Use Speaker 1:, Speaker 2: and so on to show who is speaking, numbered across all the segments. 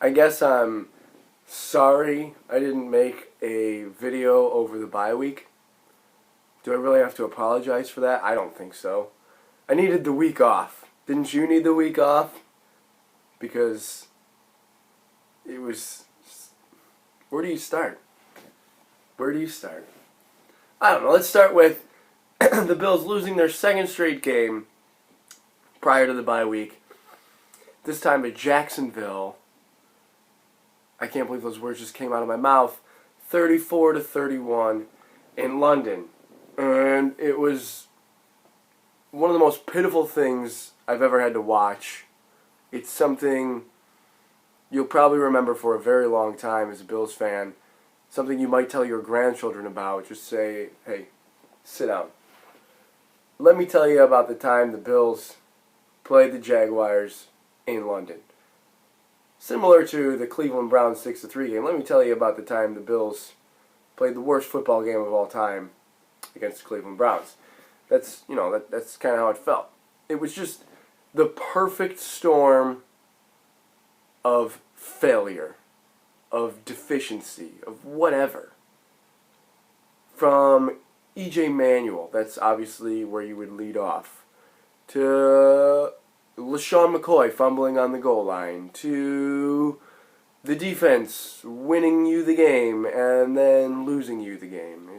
Speaker 1: I guess I'm sorry I didn't make a video over the bye week. Do I really have to apologize for that? I don't think so. I needed the week off. Didn't you need the week off? Because it was... Where do you start? Where do you start? I don't know. Let's start with the Bills losing their second straight game prior to the bye week. This time to Jacksonville. I can't believe those words just came out of my mouth. 34-31 in London. And it was one of the most pitiful things I've ever had to watch. It's something you'll probably remember for a very long time as a Bills fan. Something you might tell your grandchildren about. Just say, hey, sit down. Let me tell you about the time the Bills played the Jaguars in London. Similar to the Cleveland Browns 6-3 game, let me tell you about the time the Bills played the worst football game of all time against the Cleveland Browns. That's kind of how it felt. It was just the perfect storm of failure, of deficiency, of whatever. From E.J. Manuel, that's obviously where you would lead off, to LaShawn McCoy fumbling on the goal line, to the defense winning you the game and then losing you the game.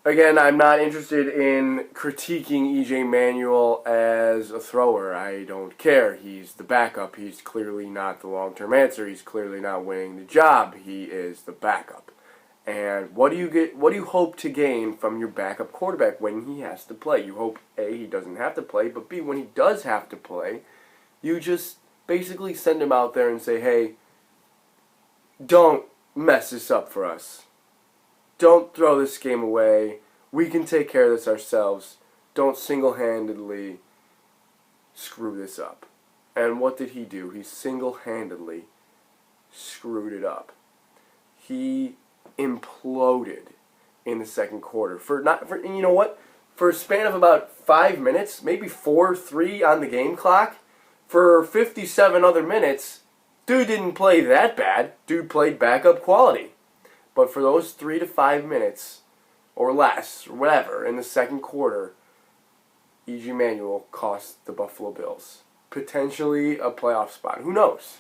Speaker 1: Again, I'm not interested in critiquing E.J. Manuel as a thrower. I don't care. He's the backup. He's clearly not the long-term answer. He's clearly not winning the job. He is the backup. And what do you hope to gain from your backup quarterback when he has to play? You hope, A, he doesn't have to play, but B, when he does have to play, you just basically send him out there and say, hey, don't mess this up for us. Don't throw this game away. We can take care of this ourselves. Don't single-handedly screw this up. And what did he do? He single-handedly screwed it up. He imploded in the second quarter. And you know what? For a span of about 5 minutes, maybe 4-3 on the game clock, for 57 other minutes, dude didn't play that bad. Dude played backup quality. But for those 3 to 5 minutes, or less, or whatever, in the second quarter, E.J. Manuel cost the Buffalo Bills potentially a playoff spot. Who knows?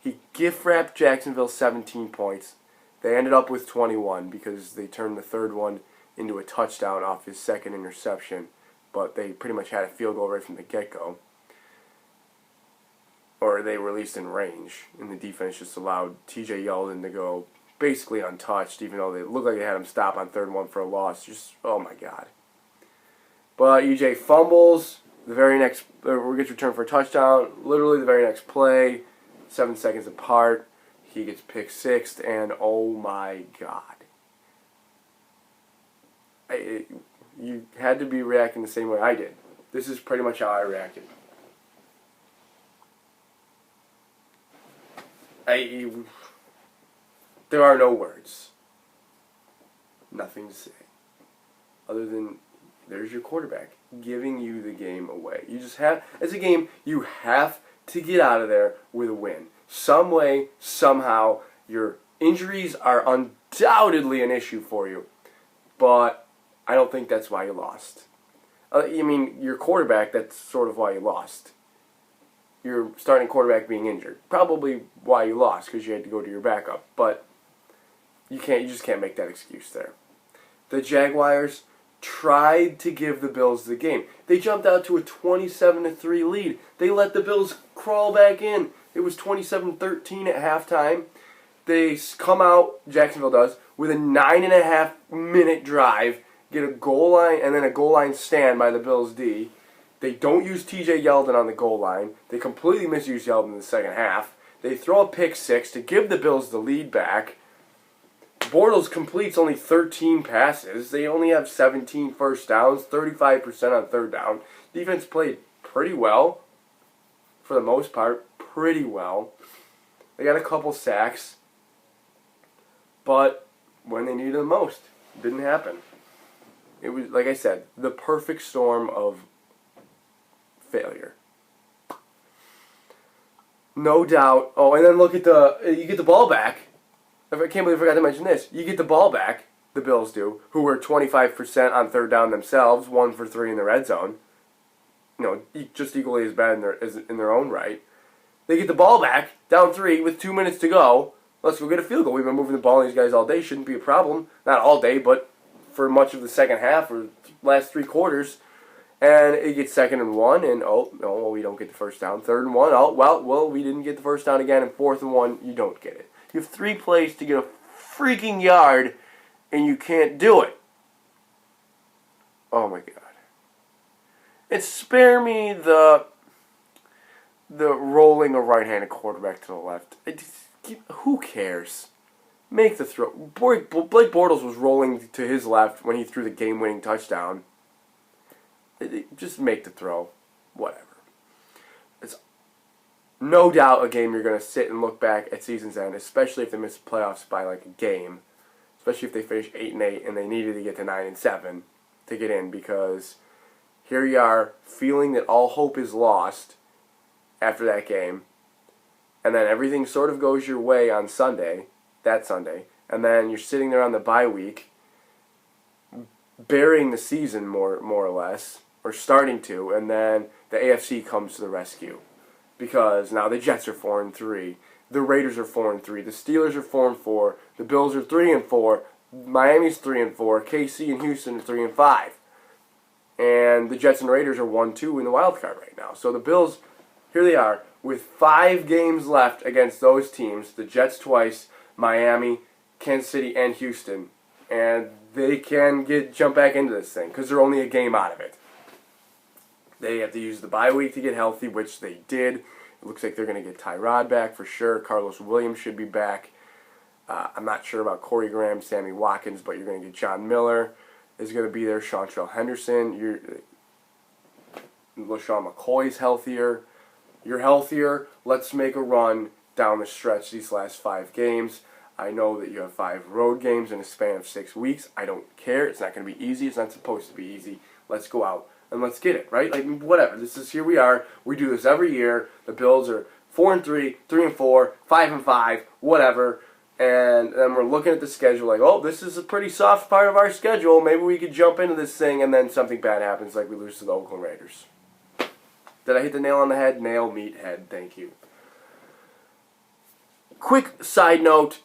Speaker 1: He gift-wrapped Jacksonville 17 points. They ended up with 21 because they turned the third one into a touchdown off his second interception. But they pretty much had a field goal right from the get-go. Or they were at least in range, and the defense just allowed T.J. Yeldon to go basically untouched, even though they looked like they had him stop on 3rd and 1 for a loss. Just, oh my God. But EJ fumbles. The very next, gets returned for a touchdown. Literally the very next play, 7 seconds apart, he gets picked sixth, and oh my God. You had to be reacting the same way I did. This is pretty much how I reacted. There are no words. Nothing to say. Other than, there's your quarterback giving you the game away. You just have, as a game, you have to get out of there with a win. Some way, somehow, your injuries are undoubtedly an issue for you. But I don't think that's why you lost. Your quarterback, that's sort of why you lost. Your starting quarterback being injured. Probably why you lost, because you had to go to your backup. But you just can't make that excuse there. The Jaguars tried to give the Bills the game. They jumped out to a 27-3 lead. They let the Bills crawl back in. It was 27-13 at halftime. They come out, Jacksonville does, with a 9.5-minute drive, get a goal line, and then a goal line stand by the Bills D. They don't use T.J. Yeldon on the goal line. They completely misuse Yeldon in the second half. They throw a pick six to give the Bills the lead back. Bortles completes only 13 passes. They only have 17 first downs, 35% on 3rd down. Defense played pretty well, for the most part, pretty well. They got a couple sacks, but when they needed it the most, it didn't happen. It was, like I said, the perfect storm of failure. No doubt. Oh, and then look at you get the ball back. I can't believe I forgot to mention this. You get the ball back, the Bills do, who were 25% on third down themselves, 1 for 3 in the red zone. Just equally as bad in their own right. They get the ball back, down 3 with 2 minutes to go. Let's go get a field goal. We've been moving the ball on these guys all day. Shouldn't be a problem. Not all day, but for much of the second half or last 3 quarters. And it gets 2nd and 1, and we don't get the first down. 3rd and 1, we didn't get the first down again, and 4th and 1, you don't get it. You have 3 plays to get a freaking yard, and you can't do it. Oh my God. And spare me the rolling a right-handed quarterback to the left. Who cares? Make the throw. Blake Bortles was rolling to his left when he threw the game-winning touchdown. Just make the throw. Whatever. It's no doubt a game you're going to sit and look back at season's end, especially if they miss the playoffs by like a game. Especially if they finish 8-8 and they needed to get to 9-7 to get in, because here you are feeling that all hope is lost after that game, and then everything sort of goes your way on that Sunday, and then you're sitting there on the bye week, burying the season more or less, or starting to, and then the AFC comes to the rescue, because now the Jets are 4-3, the Raiders are 4-3, the Steelers are 4-4, the Bills are 3-4, Miami's 3-4, KC and Houston are 3-5, and the Jets and Raiders are 1-2 in the wild card right now. So the Bills, here they are with 5 games left against those teams: the Jets twice, Miami, Kansas City, and Houston, and they can jump back into this thing because they're only a game out of it. They have to use the bye week to get healthy, which they did. It looks like they're going to get Tyrod back for sure. Carlos Williams should be back. I'm not sure about Corey Graham, Sammy Watkins, but you're going to get John Miller is going to be there. Seantrell Henderson. LaShawn McCoy's healthier. You're healthier. Let's make a run down the stretch these last 5 games. I know that you have 5 road games in a span of 6 weeks. I don't care. It's not going to be easy. It's not supposed to be easy. Let's go out and let's get it, right? Like, whatever. Here we are. We do this every year. The Bills are 4-3, 3-4, 5-5, whatever. And then we're looking at the schedule like, oh, this is a pretty soft part of our schedule. Maybe we could jump into this thing, and then something bad happens, like we lose to the Oakland Raiders. Did I hit the nail on the head? Nail, meat, head. Thank you. Quick side note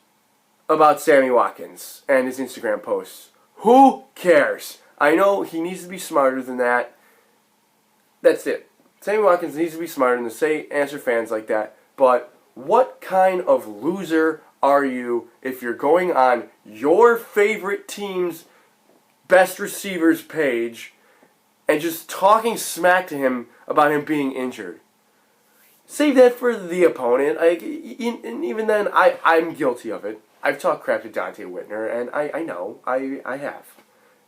Speaker 1: about Sammy Watkins and his Instagram posts. Who cares? I know he needs to be smarter than that. That's it. Sammy Watkins needs to be smarter than to answer fans like that. But what kind of loser are you if you're going on your favorite team's best receivers page and just talking smack to him about him being injured? Save that for the opponent. And even then, I'm guilty of it. I've talked crap to Dante Whitner, and I know, I have.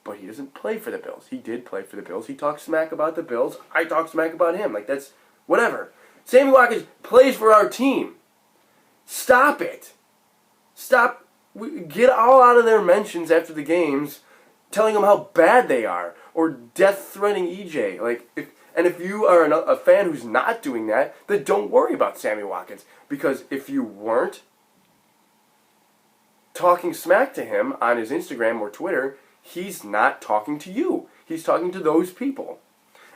Speaker 1: But he doesn't play for the Bills. He did play for the Bills. He talks smack about the Bills. I talk smack about him. Like, that's whatever. Sammy Watkins plays for our team. Stop it. Stop. Get all out of their mentions after the games telling them how bad they are or death-threatening EJ. If you are a fan who's not doing that, then don't worry about Sammy Watkins. Because if you weren't talking smack to him on his Instagram or Twitter, he's not talking to you. He's talking to those people.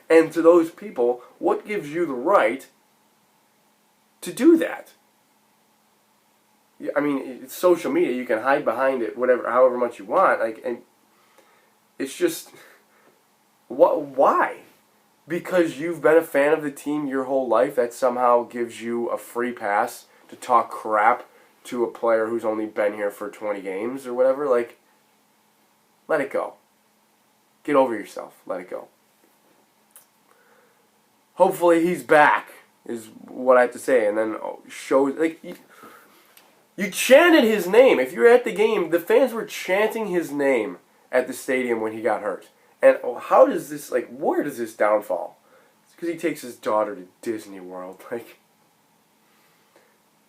Speaker 1: And to those people, what gives you the right to do that? I mean, it's social media. You can hide behind it, however much you want. And it's just, why? Because you've been a fan of the team your whole life, that somehow gives you a free pass to talk crap to a player who's only been here for 20 games or whatever. Let it go. Get over yourself. Let it go. Hopefully he's back, is what I have to say. And then you chanted his name. If you were at the game, the fans were chanting his name at the stadium when he got hurt. And how does this, where does this downfall? It's because he takes his daughter to Disney World.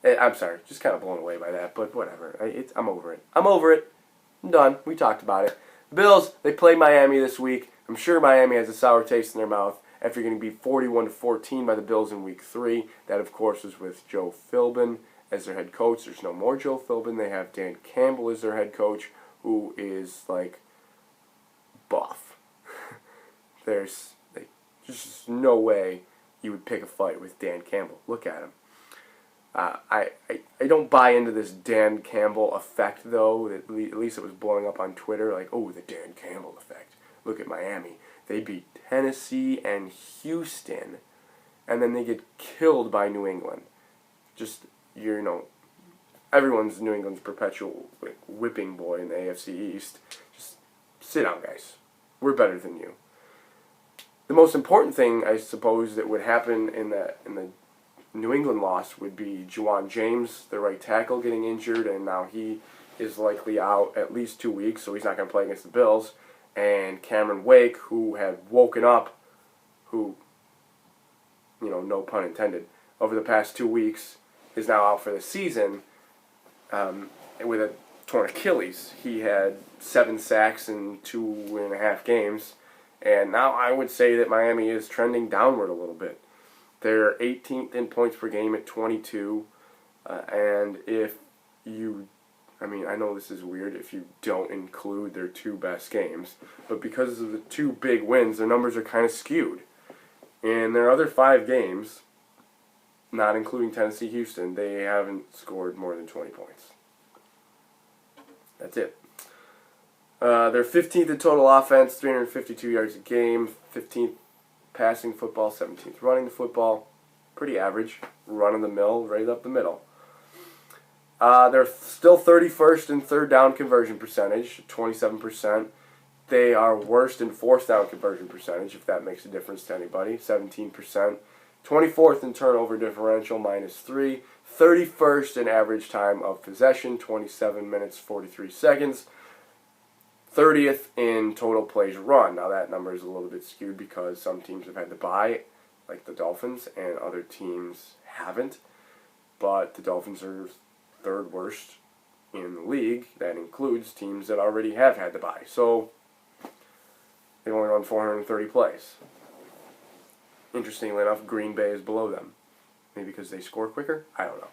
Speaker 1: I'm sorry, just kind of blown away by that, but whatever. I'm over it. I'm done. We talked about it. The Bills, they play Miami this week. I'm sure Miami has a sour taste in their mouth after getting beat 41-14 by the Bills in Week 3. That, of course, was with Joe Philbin as their head coach. There's no more Joe Philbin. They have Dan Campbell as their head coach, who is, like, buff. There's just no way you would pick a fight with Dan Campbell. Look at him. I don't buy into this Dan Campbell effect, though. At least it was blowing up on Twitter, like, oh, the Dan Campbell effect. Look at Miami. They beat Tennessee and Houston, and then they get killed by New England. Just, everyone's New England's perpetual whipping boy in the AFC East. Just sit down, guys. We're better than you. The most important thing, I suppose, that would happen in the New England loss would be Juwan James, the right tackle, getting injured, and now he is likely out at least 2 weeks, so he's not going to play against the Bills. And Cameron Wake, who had woken up, who, no pun intended, over the past 2 weeks, is now out for the season with a torn Achilles. He had 7 sacks in 2.5 games, and now I would say that Miami is trending downward a little bit. They're 18th in points per game at 22, and if you, I know this is weird if you don't include their 2 best games, but because of the 2 big wins, their numbers are kind of skewed. In their other 5 games, not including Tennessee-Houston, they haven't scored more than 20 points. That's it. They're 15th in total offense, 352 yards a game, 15th passing football, 17th running the football. Pretty average. Run-of-the-mill, right up the middle. They're still 31st in third down conversion percentage, 27%. They are worst in fourth down conversion percentage, if that makes a difference to anybody, 17%. 24th in turnover differential, -3. 31st in average time of possession, 27 minutes, 43 seconds. 30th in total plays run. Now that number is a little bit skewed because some teams have had to bye, like the Dolphins, and other teams haven't. But the Dolphins are 3rd worst in the league. That includes teams that already have had to bye. So they only run 430 plays. Interestingly enough, Green Bay is below them. Maybe because they score quicker? I don't know.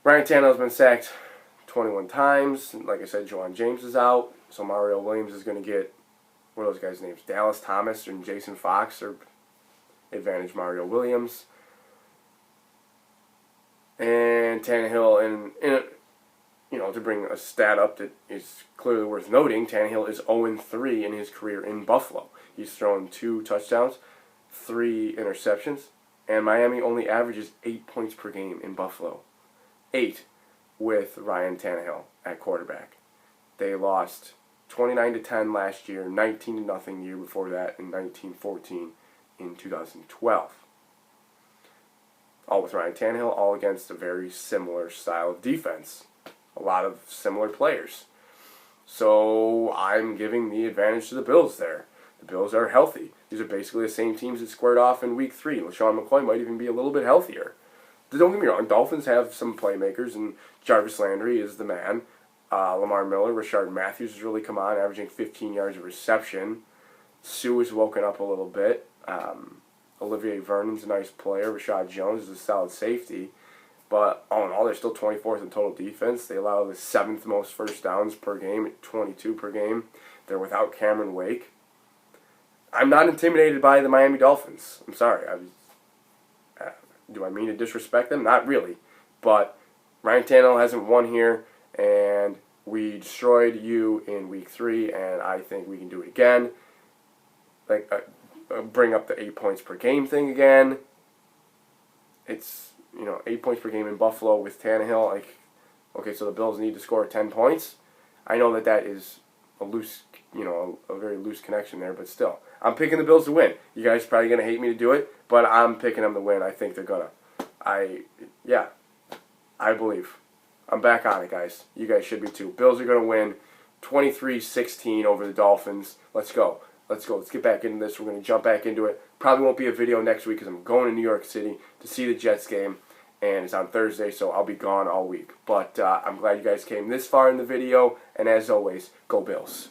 Speaker 1: Ryan Tannehill's been sacked 21 times. Like I said, Juwan James is out. So Mario Williams is going to get, what are those guys' names? Dallas Thomas and Jason Fox are advantage Mario Williams. And Tannehill, to bring a stat up that is clearly worth noting, Tannehill is 0-3 in his career in Buffalo. He's thrown 2 touchdowns, 3 interceptions, and Miami only averages 8 points per game in Buffalo. 8 with Ryan Tannehill at quarterback. They lost 29-10 last year, 19-0 the year before that, and 19-14 in 2012. All with Ryan Tannehill, all against a very similar style of defense. A lot of similar players. So I'm giving the advantage to the Bills there. The Bills are healthy. These are basically the same teams that squared off in Week 3. LaShawn McCoy might even be a little bit healthier. Don't get me wrong, Dolphins have some playmakers, and Jarvis Landry is the man. Lamar Miller, Rashard Matthews has really come on, averaging 15 yards of reception. Sue has woken up a little bit. Olivier Vernon's a nice player. Rashad Jones is a solid safety. But all in all, they're still 24th in total defense. They allow the 7th most first downs per game at 22 per game. They're without Cameron Wake. I'm not intimidated by the Miami Dolphins. I'm sorry. Do I mean to disrespect them? Not really. But Ryan Tannehill hasn't won here, and we destroyed you in Week 3, and I think we can do it again. Bring up the 8 points per game thing again. It's, 8 points per game in Buffalo with Tannehill. Okay, so the Bills need to score 10 points. I know that is a loose, a very loose connection there, but still. I'm picking the Bills to win. You guys are probably going to hate me to do it, but I'm picking them to win. I think they're going to. I believe. I'm back on it, guys. You guys should be too. Bills are going to win 23-16 over the Dolphins. Let's go. Let's get back into this. We're going to jump back into it. Probably won't be a video next week because I'm going to New York City to see the Jets game. and it's on Thursday, so I'll be gone all week. But I'm glad you guys came this far in the video, and as always, go Bills.